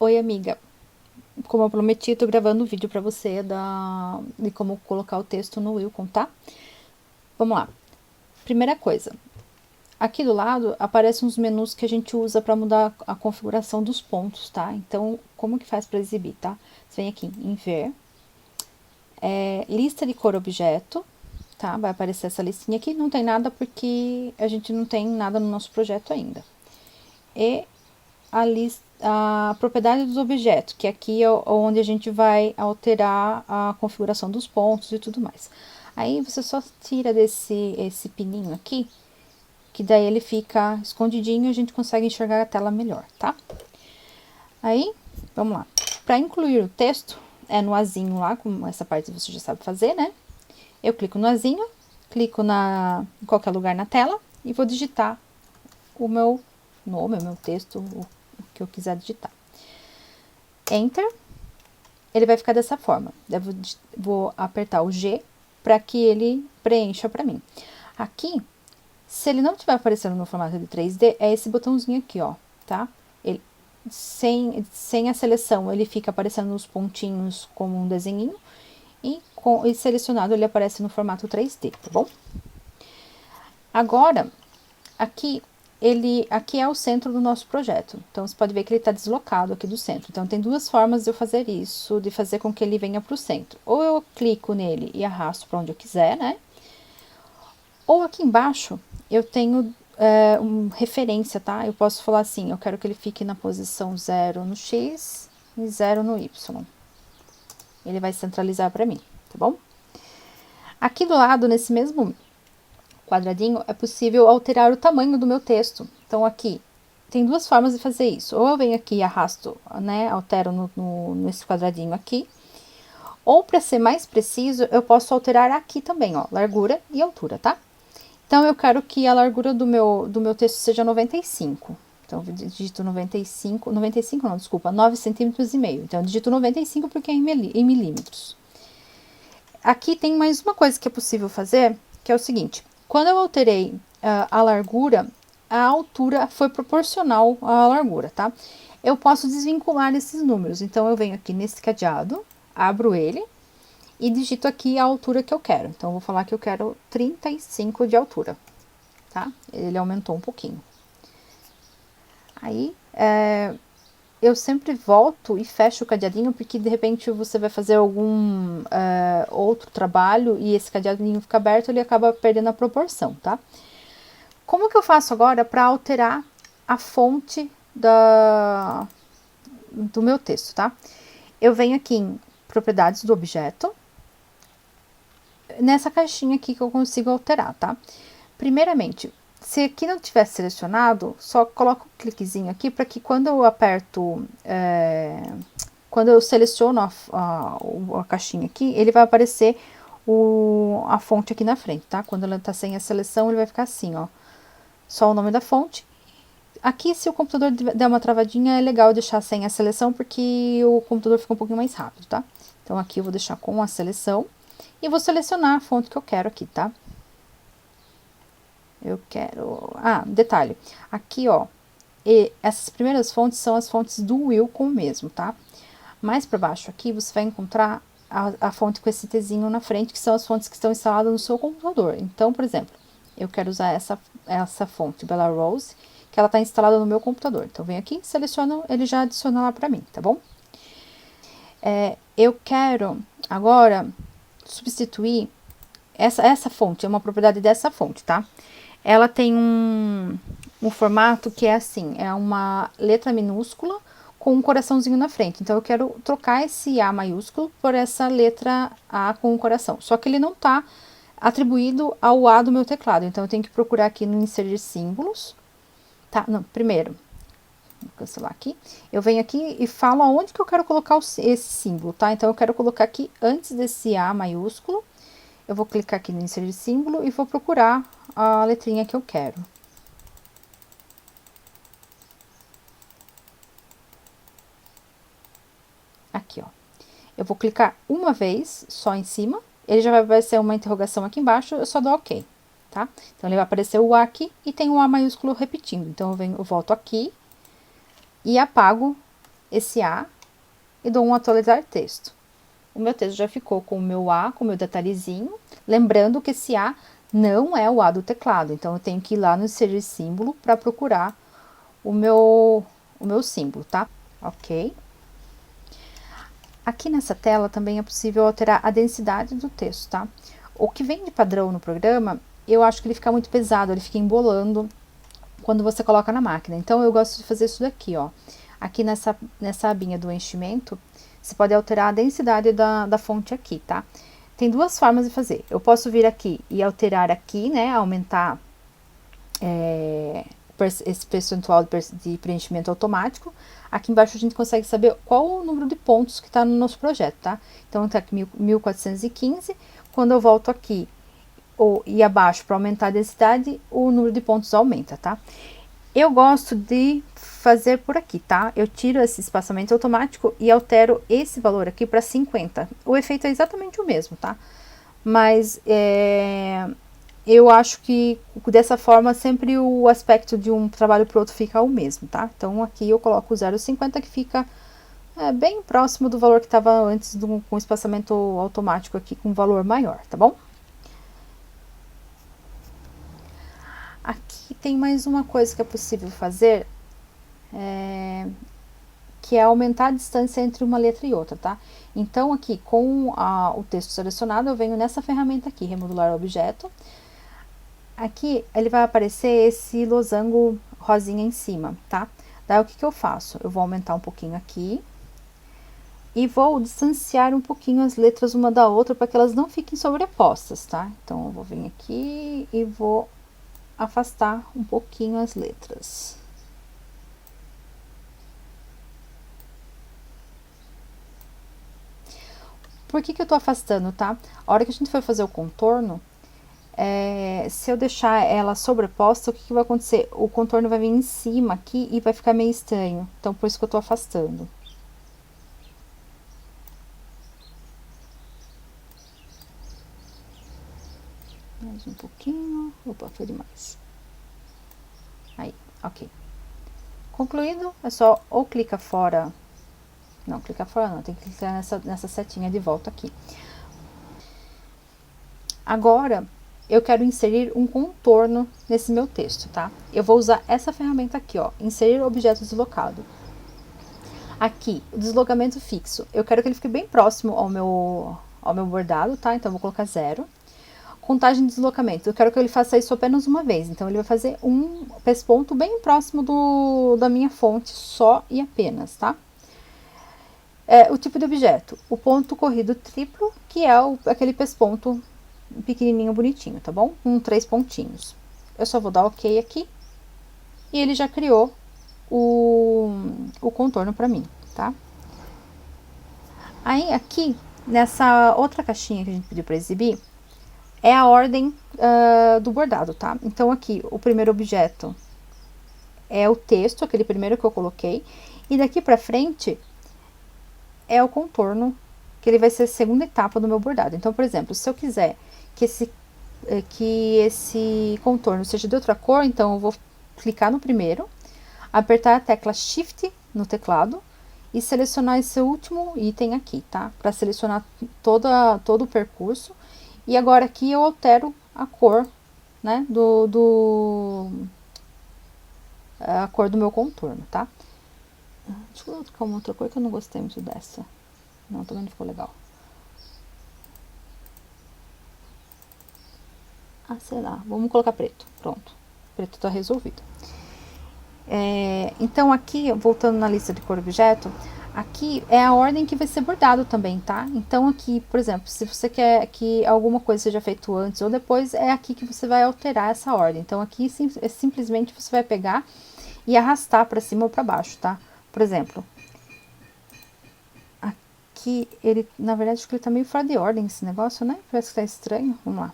Oi, amiga. Como eu prometi, tô gravando um vídeo pra você de como colocar o texto no Wilcom, tá? Vamos lá. Primeira coisa, aqui do lado aparecem uns menus que a gente usa pra mudar a configuração dos pontos, tá? Então, como que faz pra exibir, tá? Você vem aqui em ver, lista de cor objeto, tá? Vai aparecer essa listinha aqui, não tem nada porque a gente não tem nada no nosso projeto ainda. E a propriedade dos objetos, que aqui é onde a gente vai alterar a configuração dos pontos e tudo mais. Aí você só tira esse pininho aqui, que daí ele fica escondidinho e a gente consegue enxergar a tela melhor, tá? Aí, vamos lá. Para incluir o texto, é no azinho lá, como essa parte você já sabe fazer, né? Eu clico no azinho, clico em qualquer lugar na tela e vou digitar o meu nome, o meu texto, o que eu quiser digitar. Enter, ele vai ficar dessa forma. Eu vou apertar o G para que ele preencha para mim. Aqui, se ele não estiver aparecendo no formato de 3D, é esse botãozinho aqui, ó, tá? Ele, sem a seleção, ele fica aparecendo nos pontinhos como um desenhinho, e selecionado ele aparece no formato 3D, tá bom? Agora, aqui é o centro do nosso projeto. Então, você pode ver que ele está deslocado aqui do centro. Então, tem duas formas de eu fazer isso, de fazer com que ele venha para o centro. Ou eu clico nele e arrasto para onde eu quiser, né? Ou aqui embaixo, eu tenho uma referência, tá? Eu posso falar assim, eu quero que ele fique na posição 0 no X e 0 no Y. Ele vai centralizar para mim, tá bom? Aqui do lado, nesse mesmo quadradinho, é possível alterar o tamanho do meu texto. Então, aqui, tem duas formas de fazer isso. Ou eu venho aqui e arrasto, né, altero nesse quadradinho aqui. Ou, para ser mais preciso, eu posso alterar aqui também, ó, largura e altura, tá? Então, eu quero que a largura do meu texto seja 95. Então, eu digito 95 não, desculpa, 9 centímetros e meio. Então, eu digito 95 porque é em milímetros. Aqui tem mais uma coisa que é possível fazer, que é o seguinte. Quando eu alterei a largura, a altura foi proporcional à largura, tá? Eu posso desvincular esses números. Então, eu venho aqui nesse cadeado, abro ele e digito aqui a altura que eu quero. Então, eu vou falar que eu quero 35 de altura, tá? Ele aumentou um pouquinho. Aí, eu sempre volto e fecho o cadeadinho, porque de repente você vai fazer algum outro trabalho e esse cadeadinho fica aberto, ele acaba perdendo a proporção, tá? Como que eu faço agora para alterar a fonte do meu texto, tá? Eu venho aqui em propriedades do objeto, nessa caixinha aqui que eu consigo alterar, tá? Primeiramente, se aqui não tiver selecionado, só coloco um cliquezinho aqui para que quando eu aperto, quando eu seleciono a caixinha aqui, ele vai aparecer a fonte aqui na frente, tá? Quando ela tá sem a seleção, ele vai ficar assim, ó. Só o nome da fonte. Aqui, se o computador der uma travadinha, é legal deixar sem a seleção, porque o computador fica um pouquinho mais rápido, tá? Então, aqui eu vou deixar com a seleção e vou selecionar a fonte que eu quero aqui, tá? Eu quero... Ah, detalhe. Aqui, ó, essas primeiras fontes são as fontes do Wilcom mesmo, tá? Mais para baixo aqui, você vai encontrar a fonte com esse Tzinho na frente, que são as fontes que estão instaladas no seu computador. Então, por exemplo, eu quero usar essa fonte, Bella Rose, que ela está instalada no meu computador. Então, venho aqui, seleciono, ele já adiciona lá para mim, tá bom? Eu quero agora substituir essa fonte, é uma propriedade dessa fonte, tá? Ela tem um formato que é assim, é uma letra minúscula com um coraçãozinho na frente. Então, eu quero trocar esse A maiúsculo por essa letra A com um coração. Só que ele não tá atribuído ao A do meu teclado. Então, eu tenho que procurar aqui no inserir símbolos. Tá, não, primeiro, vou cancelar aqui. Eu venho aqui e falo aonde que eu quero colocar esse símbolo, tá? Então, eu quero colocar aqui antes desse A maiúsculo. Eu vou clicar aqui no inserir símbolo e vou procurar a letrinha que eu quero. Aqui, ó. Eu vou clicar uma vez só em cima, ele já vai aparecer uma interrogação aqui embaixo, eu só dou OK, tá? Então, ele vai aparecer o A aqui e tem um A maiúsculo repetindo. Então, eu volto aqui e apago esse A e dou um atualizar texto. O meu texto já ficou com o meu A, com o meu detalhezinho, lembrando que esse A não é o A do teclado, então eu tenho que ir lá no inserir símbolo para procurar o meu símbolo, tá? Ok. Aqui nessa tela também é possível alterar a densidade do texto, tá? O que vem de padrão no programa, eu acho que ele fica muito pesado, ele fica embolando quando você coloca na máquina. Então, eu gosto de fazer isso daqui, ó. Aqui nessa abinha do enchimento, você pode alterar a densidade da fonte aqui, tá? Tem duas formas de fazer. Eu posso vir aqui e alterar aqui, né? Aumentar esse percentual de preenchimento automático. Aqui embaixo a gente consegue saber qual o número de pontos que está no nosso projeto, tá? Então, tá aqui 1415. Quando eu volto aqui e abaixo para aumentar a densidade, o número de pontos aumenta, tá? Eu gosto de fazer por aqui, tá? Eu tiro esse espaçamento automático e altero esse valor aqui para 50. O efeito é exatamente o mesmo, tá? Mas eu acho que dessa forma sempre o aspecto de um trabalho para o outro fica o mesmo, tá? Então aqui eu coloco o 0,50 que fica bem próximo do valor que estava antes com espaçamento automático aqui com um valor maior, tá bom? Aqui tem mais uma coisa que é possível fazer, que é aumentar a distância entre uma letra e outra, tá? Então, aqui, com o texto selecionado, eu venho nessa ferramenta aqui, remodular objeto. Aqui, ele vai aparecer esse losango rosinha em cima, tá? Daí, o que que eu faço? Eu vou aumentar um pouquinho aqui e vou distanciar um pouquinho as letras uma da outra para que elas não fiquem sobrepostas, tá? Então, eu vou vir aqui e vou afastar um pouquinho as letras. Por que que eu tô afastando, tá? A hora que a gente for fazer o contorno, se eu deixar ela sobreposta, o que que vai acontecer? O contorno vai vir em cima aqui e vai ficar meio estranho. Então, por isso que eu tô afastando. Mais um pouquinho. Opa, foi demais. Aí, ok. Concluído, é só ou clica fora. Não, clicar fora não, tem que clicar nessa setinha de volta aqui. Agora, eu quero inserir um contorno nesse meu texto, tá? Eu vou usar essa ferramenta aqui, ó, inserir objeto deslocado. Aqui, o deslocamento fixo, eu quero que ele fique bem próximo ao meu bordado, tá? Então, eu vou colocar 0. Contagem de deslocamento, eu quero que ele faça isso apenas uma vez. Então, ele vai fazer um pesponto bem próximo da minha fonte, só e apenas, tá? O tipo de objeto, o ponto corrido triplo, que é aquele pesponto pequenininho, bonitinho, tá bom? Com 3 pontinhos. Eu só vou dar OK aqui e ele já criou o contorno para mim, tá? Aí, aqui, nessa outra caixinha que a gente pediu para exibir, é a ordem do bordado, tá? Então, aqui, o primeiro objeto é o texto, aquele primeiro que eu coloquei, e daqui pra frente é o contorno, que ele vai ser a segunda etapa do meu bordado. Então, por exemplo, se eu quiser que esse contorno seja de outra cor, então eu vou clicar no primeiro, apertar a tecla Shift no teclado e selecionar esse último item aqui, tá? Para selecionar todo o percurso. E agora aqui eu altero a cor, né, a cor do meu contorno, tá? Deixa eu colocar uma outra cor que eu não gostei muito dessa. Não, também não ficou legal. Sei lá, vamos colocar preto, pronto. Preto tá resolvido. Então, aqui, voltando na lista de cor objeto, aqui é a ordem que vai ser bordado também, tá? Então, aqui, por exemplo, se você quer que alguma coisa seja feita antes ou depois, é aqui que você vai alterar essa ordem. Então, aqui, simplesmente, você vai pegar e arrastar para cima ou para baixo, tá? Por exemplo, aqui, ele, na verdade, acho que ele tá meio fora de ordem esse negócio, né? Parece que tá estranho. Vamos lá.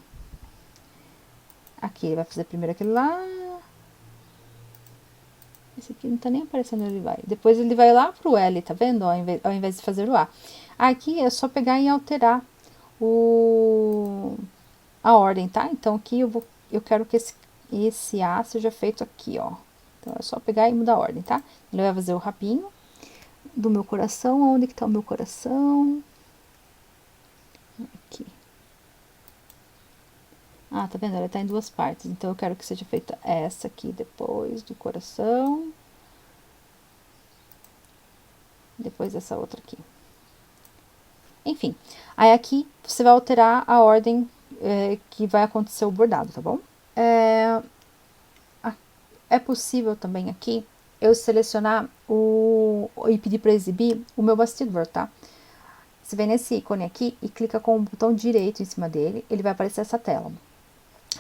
Aqui, ele vai fazer primeiro aquele lá. Esse aqui não tá nem aparecendo onde ele vai. Depois ele vai lá pro L, tá vendo? Ao invés de fazer o A. Aqui é só pegar e alterar a ordem, tá? Então, aqui eu quero que esse A seja feito aqui, ó. Então, é só pegar e mudar a ordem, tá? Ele vai fazer o rabinho. do meu coração. Onde que tá o meu coração? Aqui. Ah, tá vendo? Ela tá em duas partes. Então, eu quero que seja feita essa aqui depois do coração. Depois essa outra aqui. Enfim. Aí aqui, você vai alterar a ordem que vai acontecer o bordado, tá bom? É possível também aqui eu selecionar e pedir para exibir o meu bastidor, tá? Você vem nesse ícone aqui e clica com o botão direito em cima dele, ele vai aparecer essa tela.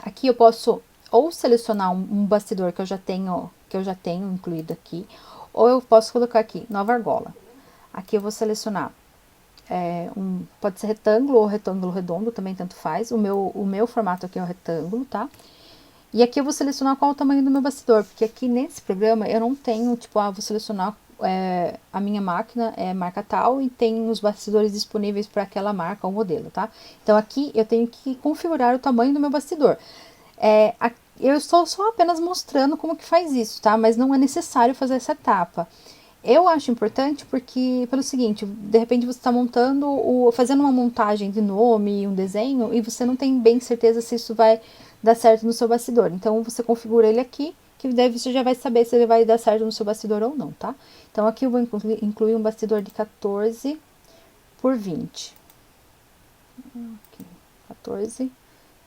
Aqui eu posso ou selecionar um bastidor que eu já tenho incluído aqui, ou eu posso colocar aqui nova argola. Aqui eu vou selecionar pode ser retângulo ou retângulo redondo, também tanto faz. O meu formato aqui é o retângulo, tá? E aqui eu vou selecionar qual é o tamanho do meu bastidor, porque aqui nesse programa eu não tenho, tipo, vou selecionar a minha máquina é marca tal e tem os bastidores disponíveis para aquela marca ou modelo, tá? Então aqui eu tenho que configurar o tamanho do meu bastidor. Eu estou só apenas mostrando como que faz isso, tá? Mas não é necessário fazer essa etapa. Eu acho importante porque, pelo seguinte, de repente você está fazendo uma montagem de nome, um desenho, e você não tem bem certeza se isso vai dar certo no seu bastidor. Então, você configura ele aqui, que daí você já vai saber se ele vai dar certo no seu bastidor ou não, tá? Então, aqui eu vou incluir um bastidor de 14 por 20. Aqui, 14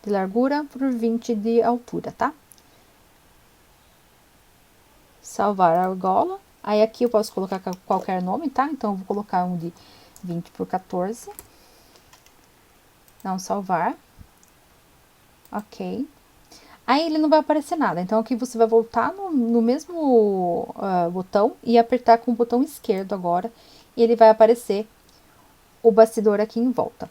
de largura por 20 de altura, tá? Salvar a argola. Aí aqui eu posso colocar qualquer nome, tá? Então eu vou colocar um de 20 por 14. Não salvar. Ok. Aí ele não vai aparecer nada. Então aqui você vai voltar no mesmo botão e apertar com o botão esquerdo agora. E ele vai aparecer o bastidor aqui em volta.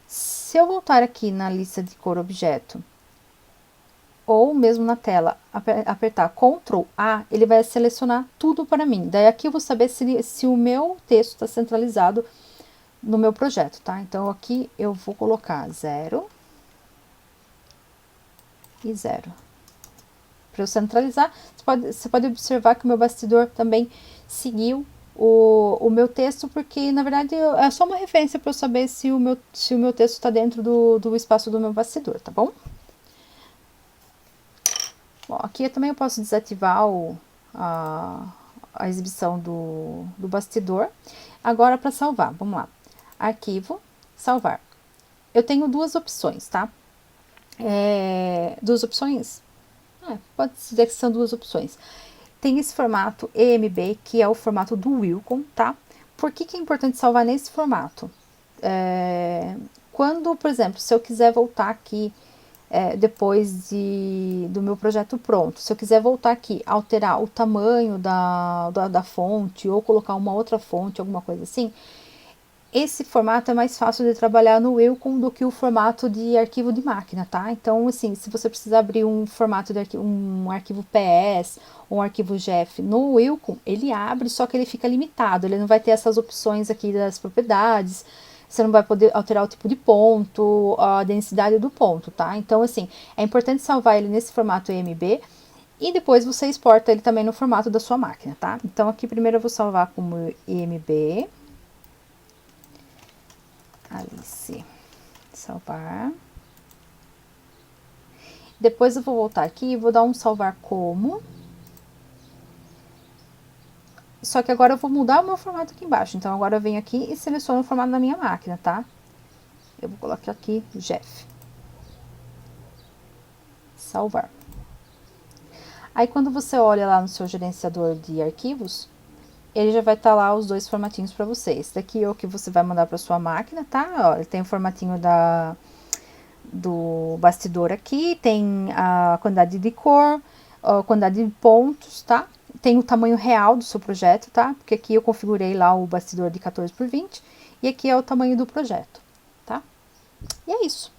Se eu voltar aqui na lista de cor objeto, ou mesmo na tela, apertar Ctrl A, ele vai selecionar tudo para mim. Daí aqui eu vou saber se o meu texto está centralizado no meu projeto, tá? Então aqui eu vou colocar 0 e 0. Para eu centralizar, você pode observar que o meu bastidor também seguiu o meu texto, porque na verdade é só uma referência para eu saber se o meu texto está dentro do espaço do meu bastidor, tá bom? Bom, aqui eu posso desativar a exibição do bastidor. Agora, para salvar, vamos lá. Arquivo, salvar. Eu tenho duas opções, tá? Duas opções? Pode dizer que são duas opções. Tem esse formato EMB, que é o formato do Wilcon, tá? Por que é importante salvar nesse formato? Quando, por exemplo, se eu quiser voltar aqui depois do meu projeto pronto, se eu quiser voltar aqui, alterar o tamanho da fonte ou colocar uma outra fonte, alguma coisa assim, esse formato é mais fácil de trabalhar no Wilcon do que o formato de arquivo de máquina, tá? Então, assim, se você precisar abrir um formato de um arquivo PS ou um arquivo GEF no Wilcon, ele abre, só que ele fica limitado, ele não vai ter essas opções aqui das propriedades, você não vai poder alterar o tipo de ponto, a densidade do ponto, tá? Então, assim, é importante salvar ele nesse formato EMB e depois você exporta ele também no formato da sua máquina, tá? Então, aqui primeiro eu vou salvar como EMB. Alice, salvar. Depois eu vou voltar aqui e vou dar um salvar como. Só que agora eu vou mudar o meu formato aqui embaixo. Então, agora eu venho aqui e seleciono o formato da minha máquina, tá? Eu vou colocar aqui, Jeff. Salvar. Aí, quando você olha lá no seu gerenciador de arquivos, ele já vai estar lá os dois formatinhos para você. Esse daqui é o que você vai mandar para sua máquina, tá? Ó, ele tem o formatinho do bastidor aqui, tem a quantidade de cor, a quantidade de pontos, tá? Tem o tamanho real do seu projeto, tá? Porque aqui eu configurei lá o bastidor de 14 por 20 e aqui é o tamanho do projeto, tá? E é isso.